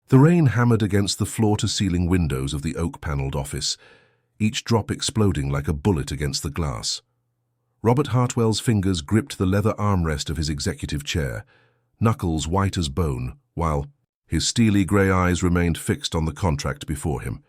The rain hammered against the floor-to-ceiling windows of the oak-panelled office, each drop exploding like a bullet against the glass. Robert Hartwell's fingers gripped the leather armrest of his executive chair, knuckles white as bone, while his steely grey eyes remained fixed on the contract before him.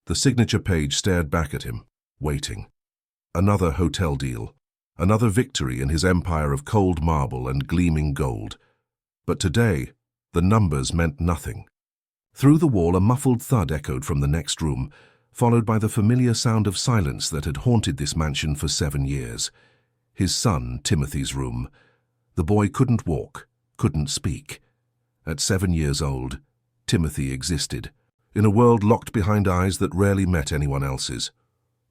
The signature page stared back at him, waiting. Another hotel deal, another victory in his empire of cold marble and gleaming gold. But today, the numbers meant nothing. Through the wall, a muffled thud echoed from the next room, followed by the familiar sound of silence that had haunted this mansion for 7 years. His son, Timothy's room. The boy couldn't walk, couldn't speak. At 7 years old, Timothy existed, in a world locked behind eyes that rarely met anyone else's.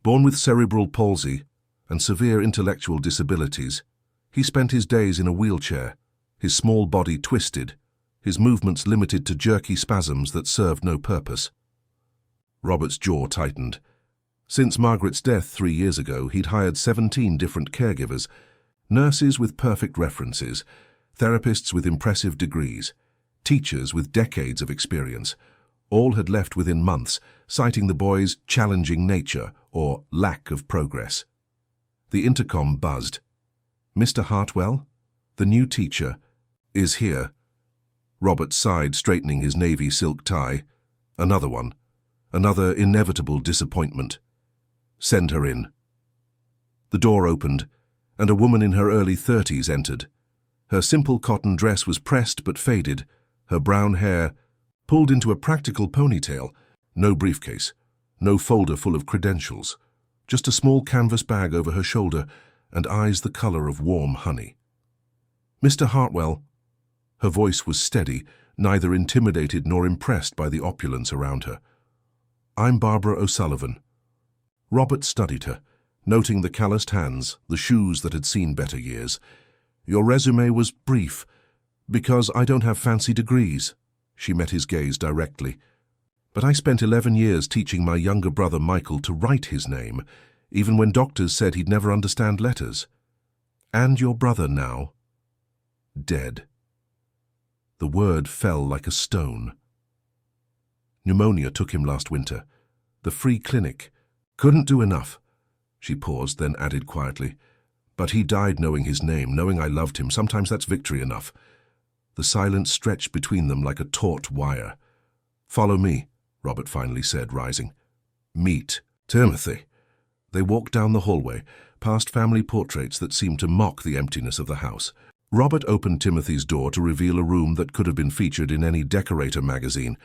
Born with cerebral palsy and severe intellectual disabilities, he spent his days in a wheelchair, his small body twisted, his movements limited to jerky spasms that served no purpose. Robert's jaw tightened. Since Margaret's death 3 years ago, he'd hired 17 different caregivers, nurses with perfect references, therapists with impressive degrees, teachers with decades of experience. All had left within months, citing the boy's challenging nature or lack of progress. The intercom buzzed. "Mr. Hartwell, the new teacher, is here." Robert sighed, straightening his navy silk tie. Another one. Another inevitable disappointment. "Send her in." The door opened, and a woman in her early 30s entered. Her simple cotton dress was pressed but faded, her brown hair pulled into a practical ponytail. No briefcase, no folder full of credentials, just a small canvas bag over her shoulder and eyes the color of warm honey. "Mr. Hartwell." Her voice was steady, neither intimidated nor impressed by the opulence around her. "I'm Barbara O'Sullivan." Robert studied her, noting the calloused hands, the shoes that had seen better years. "Your resume was brief. Because I don't have fancy degrees." She met his gaze directly. "But I spent 11 years teaching my younger brother Michael to write his name, even when doctors said he'd never understand letters. And your brother now, dead." The word fell like a stone. "Pneumonia took him last winter. The free clinic couldn't do enough." She paused, then added quietly, "But he died knowing his name, knowing I loved him. Sometimes that's victory enough." The silence stretched between them like a taut wire. "Follow me," Robert finally said, rising. "Meet Timothy." They walked down the hallway, past family portraits that seemed to mock the emptiness of the house. Robert opened Timothy's door to reveal a room that could have been featured in any decorator magazine.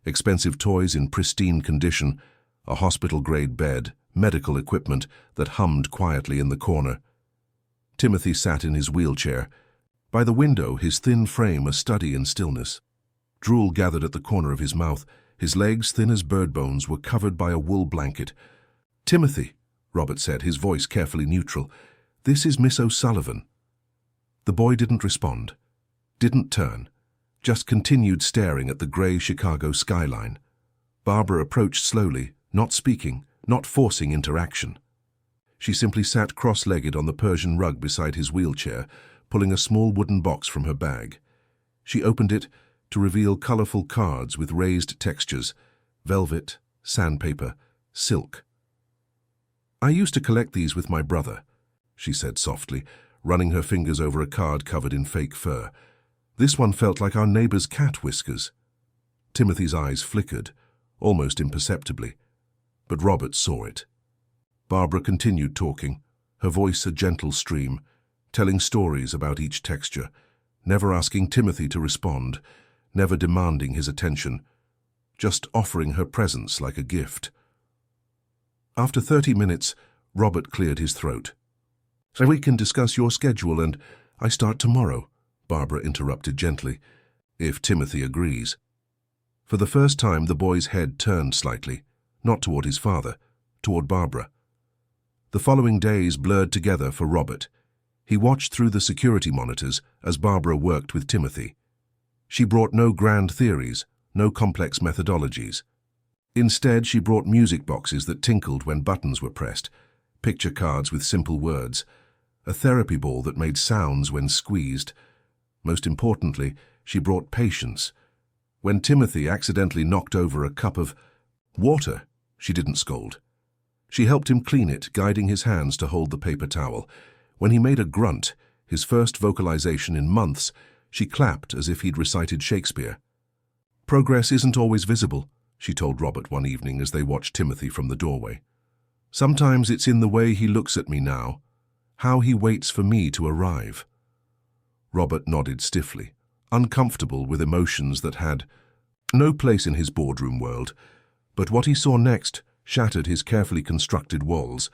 Expensive toys in pristine condition, a hospital-grade bed, medical equipment that hummed quietly in the corner. Timothy sat in his wheelchair. By the window, his thin frame a study in stillness. Drool gathered at the corner of his mouth. His legs, thin as bird bones, were covered by a wool blanket. "Timothy," Robert said, his voice carefully neutral, "this is Miss O'Sullivan." The boy didn't respond, didn't turn, just continued staring at the grey Chicago skyline. Barbara approached slowly, not speaking, not forcing interaction. She simply sat cross-legged on the Persian rug beside his wheelchair, pulling a small wooden box from her bag. She opened it to reveal colorful cards with raised textures, velvet, sandpaper, silk. "I used to collect these with my brother," she said softly, running her fingers over a card covered in fake fur. "This one felt like our neighbor's cat whiskers." Timothy's eyes flickered, almost imperceptibly, but Robert saw it. Barbara continued talking, her voice a gentle stream, telling stories about each texture, never asking Timothy to respond, never demanding his attention, just offering her presence like a gift. After 30 minutes, Robert cleared his throat. "So we can discuss your schedule, and I start tomorrow," Barbara interrupted gently, "if Timothy agrees." For the first time, the boy's head turned slightly, not toward his father, toward Barbara. The following days blurred together for Robert. He watched through the security monitors as Barbara worked with Timothy. She brought no grand theories, no complex methodologies. Instead, she brought music boxes that tinkled when buttons were pressed, picture cards with simple words, a therapy ball that made sounds when squeezed. Most importantly, she brought patience. When Timothy accidentally knocked over a cup of water, she didn't scold. She helped him clean it, guiding his hands to hold the paper towel. When he made a grunt, his first vocalization in months, she clapped as if he'd recited Shakespeare. "Progress isn't always visible," she told Robert one evening as they watched Timothy from the doorway. "Sometimes it's in the way he looks at me now, how he waits for me to arrive." Robert nodded stiffly, uncomfortable with emotions that had no place in his boardroom world. But what he saw next shattered his carefully constructed walls.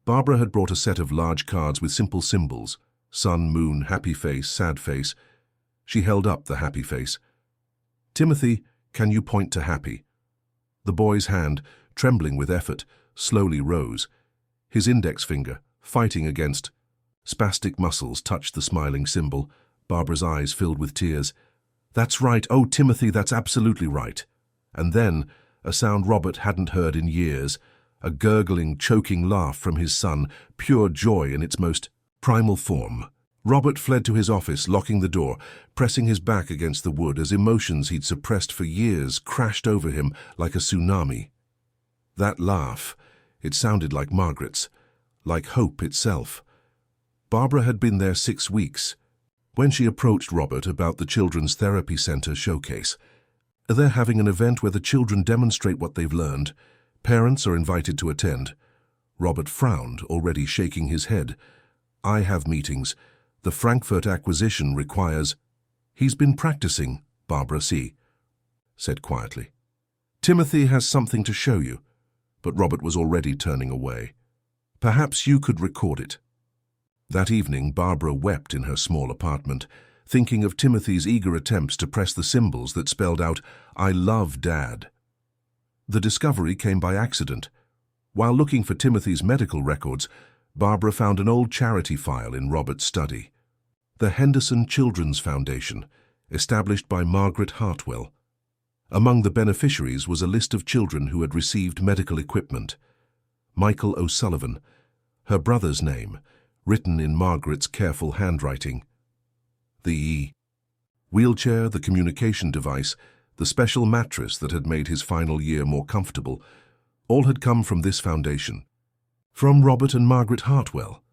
Barbara had brought a set of large cards with simple symbols: sun, moon, happy face, sad face. She held up the happy face. "Timothy, can you point to happy?" The boy's hand, trembling with effort, slowly rose. His index finger, fighting against spastic muscles, touched the smiling symbol. Barbara's eyes filled with tears. "That's right. Oh, Timothy, that's absolutely right." And then, a sound Robert hadn't heard in years, a gurgling, choking laugh from his son, pure joy in its most primal form. Robert fled to his office, locking the door, pressing his back against the wood as emotions he'd suppressed for years crashed over him like a tsunami. That laugh, it sounded like Margaret's, like hope itself. Barbara had been there 6 weeks. When she approached Robert about the Children's Therapy Center showcase, they're having an event where the children demonstrate what they've learned. Parents are invited to attend. Robert frowned, already shaking his head. "I have meetings. The Frankfurt acquisition requires—" "He's been practicing," Barbara said quietly. "Timothy has something to show you." But Robert was already turning away. "Perhaps you could record it." That evening, Barbara wept in her small apartment, thinking of Timothy's eager attempts to press the symbols that spelled out, "I love Dad." The discovery came by accident. While looking for Timothy's medical records, Barbara found an old charity file in Robert's study. The Henderson Children's Foundation, established by Margaret Hartwell. Among the beneficiaries was a list of children who had received medical equipment. Michael O'Sullivan, her brother's name, written in Margaret's careful handwriting. The wheelchair, the communication device, the special mattress that had made his final year more comfortable, all had come from this foundation. From Robert and Margaret Hartwell.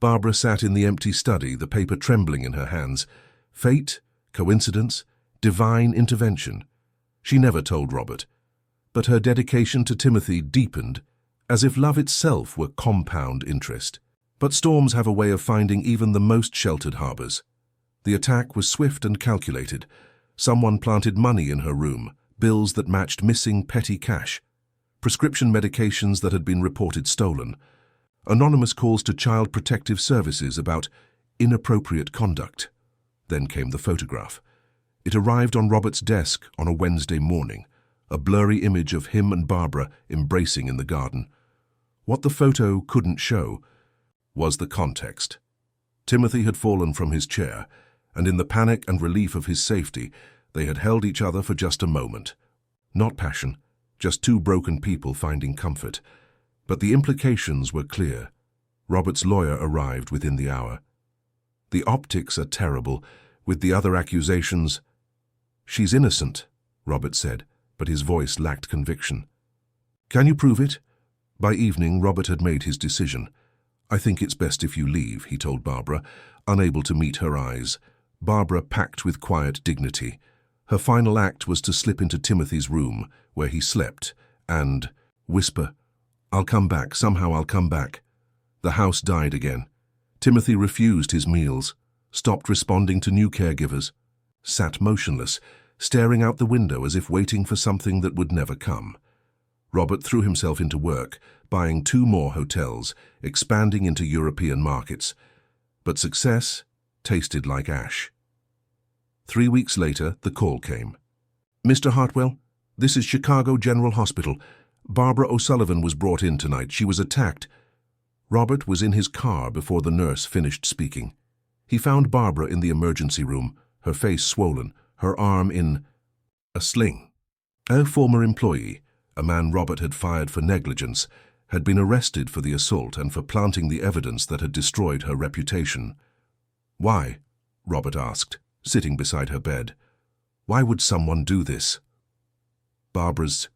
Barbara sat in the empty study, the paper trembling in her hands. Fate, coincidence, divine intervention. She never told Robert. But her dedication to Timothy deepened, as if love itself were compound interest. But storms have a way of finding even the most sheltered harbors. The attack was swift and calculated. Someone planted money in her room, bills that matched missing petty cash, prescription medications that had been reported stolen, anonymous calls to Child Protective Services about inappropriate conduct. Then came the photograph. It arrived on Robert's desk on a Wednesday morning, a blurry image of him and Barbara embracing in the garden. What the photo couldn't show was the context. Timothy had fallen from his chair, and in the panic and relief of his safety, they had held each other for just a moment. Not passion, just two broken people finding comfort. But the implications were clear. Robert's lawyer arrived within the hour. "The optics are terrible, with the other accusations." "She's innocent," Robert said, but his voice lacked conviction. "Can you prove it?" By evening, Robert had made his decision. "I think it's best if you leave," he told Barbara, unable to meet her eyes. Barbara packed with quiet dignity. Her final act was to slip into Timothy's room, where he slept, and whisper, "I'll come back, somehow I'll come back." The house died again. Timothy refused his meals, stopped responding to new caregivers, sat motionless, staring out the window as if waiting for something that would never come. Robert threw himself into work, buying 2 more hotels, expanding into European markets. But success tasted like ash. 3 weeks later, the call came. "Mr. Hartwell, this is Chicago General Hospital. Barbara O'Sullivan was brought in tonight. She was attacked." Robert was in his car before the nurse finished speaking. He found Barbara in the emergency room, her face swollen, her arm in a sling. A former employee, a man Robert had fired for negligence, had been arrested for the assault and for planting the evidence that had destroyed her reputation. "Why?" Robert asked, sitting beside her bed. Why would someone do this? Barbara's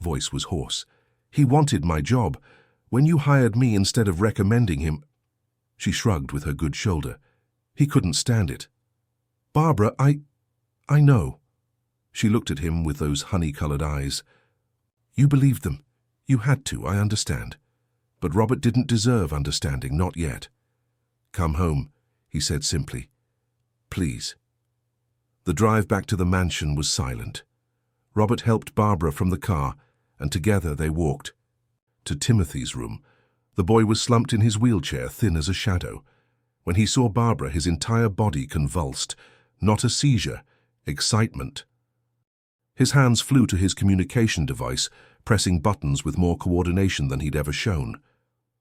voice was hoarse. He wanted my job. When you hired me instead of recommending him... She shrugged with her good shoulder. He couldn't stand it. Barbara, I know. She looked at him with those honey-colored eyes. You believed them. You had to, I understand. But Robert didn't deserve understanding, not yet. Come home, he said simply. Please. The drive back to the mansion was silent. Robert helped Barbara from the car, and together they walked to Timothy's room. The boy was slumped in his wheelchair, thin as a shadow. When he saw Barbara, his entire body convulsed. Not a seizure, excitement. His hands flew to his communication device, pressing buttons with more coordination than he'd ever shown.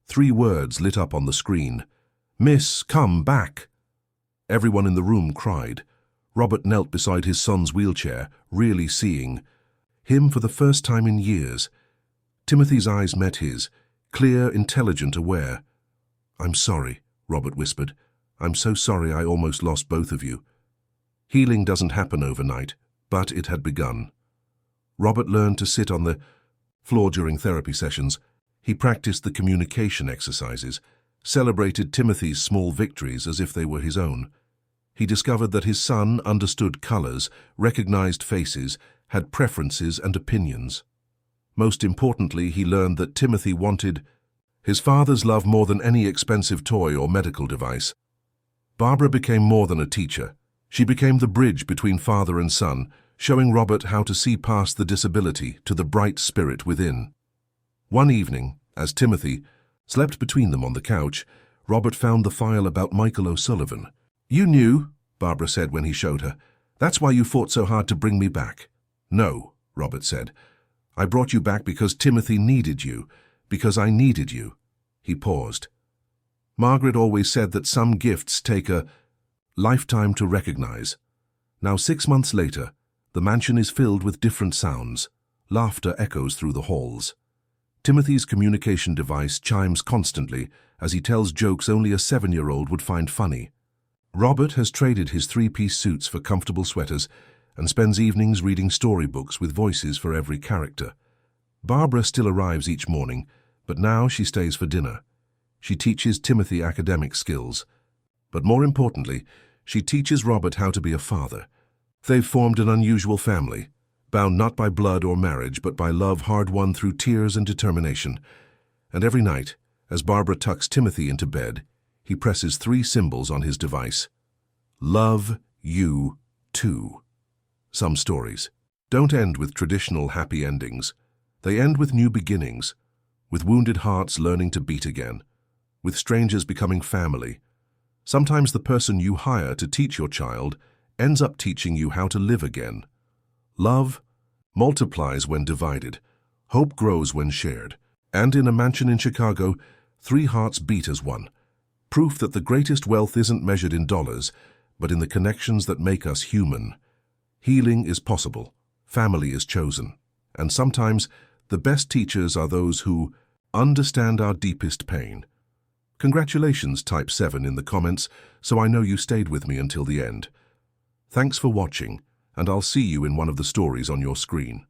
3 words lit up on the screen. Miss, come back. Everyone in the room cried. Robert knelt beside his son's wheelchair, really seeing him for the first time in years. Timothy's eyes met his, clear, intelligent, aware. I'm sorry, Robert whispered. I'm so sorry I almost lost both of you. Healing doesn't happen overnight, but it had begun. Robert learned to sit on the floor during therapy sessions. He practiced the communication exercises, celebrated Timothy's small victories as if they were his own. He discovered that his son understood colors, recognized faces, had preferences and opinions. Most importantly, he learned that Timothy wanted his father's love more than any expensive toy or medical device. Barbara became more than a teacher. She became the bridge between father and son, showing Robert how to see past the disability to the bright spirit within. One evening, as Timothy slept between them on the couch, Robert found the file about Michael O'Sullivan. You knew, Barbara said when he showed her. That's why you fought so hard to bring me back. No, Robert said. I brought you back because Timothy needed you, because I needed you. He paused. Margaret always said that some gifts take a lifetime to recognize. Now 6 months later, the mansion is filled with different sounds. Laughter echoes through the halls. Timothy's communication device chimes constantly as he tells jokes only a 7-year-old would find funny. Robert has traded his 3-piece suits for comfortable sweaters and spends evenings reading storybooks with voices for every character. Barbara still arrives each morning, but now she stays for dinner. She teaches Timothy academic skills. But more importantly, she teaches Robert how to be a father. They've formed an unusual family, bound not by blood or marriage, but by love hard-won through tears and determination. And every night, as Barbara tucks Timothy into bed, he presses 3 symbols on his device. Love you too. Some stories don't end with traditional happy endings. They end with new beginnings, with wounded hearts learning to beat again, with strangers becoming family. Sometimes the person you hire to teach your child ends up teaching you how to live again. Love multiplies when divided. Hope grows when shared. And in a mansion in Chicago, 3 hearts beat as one. Proof that the greatest wealth isn't measured in dollars, but in the connections that make us human. Healing is possible. Family is chosen. And sometimes the best teachers are those who understand our deepest pain. Congratulations, type 7 in the comments, so I know you stayed with me until the end. Thanks for watching, and I'll see you in one of the stories on your screen.